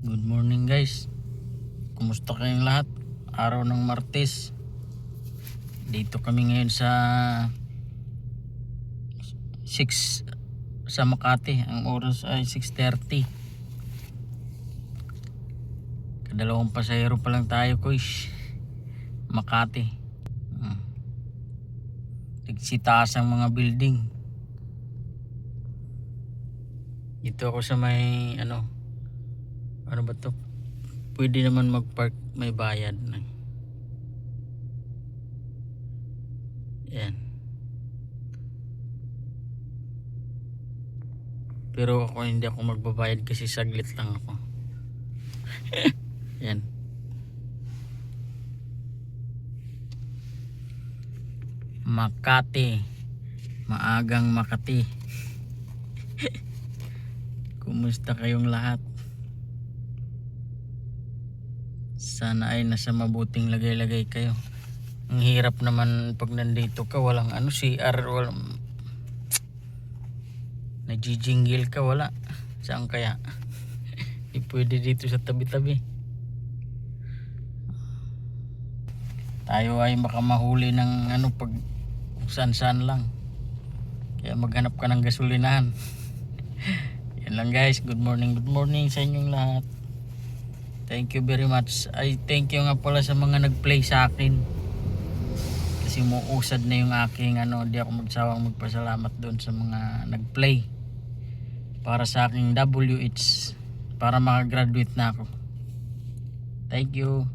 Good morning guys. Kumusta kayong lahat? Araw ng Martes. Dito kami ngayon sa 6 sa Makati. Ang oras ay 6:30. Kadalawang pasahero pa lang tayo, guys. Makati. Nagsitaas ang mga building. Dito ako sa may ano ba to? Pwede naman mag-park, may bayad na. Yan. Pero ako hindi ako magbabayad kasi saglit lang ako. Yan. Makati. Maagang Makati. Kumusta kayong lahat? Sana ay nasa mabuting lagay-lagay kayo. Ang hirap naman pag nandito ka, walang CR, walang nagjijingle ka, wala. Saan kaya? Di pwede dito sa tabi-tabi. Tayo ay baka mahuli ng pag saan-saan lang. Kaya maghanap ka ng gasolinahan. Yan lang guys, good morning sa inyong lahat. Thank you very much. Ay thank you nga pala sa mga nag-play sa akin. Kasi muusad na yung aking di ako magsawang magpasalamat doon sa mga nag-play para sa aking WH para makagraduate na ako. Thank you.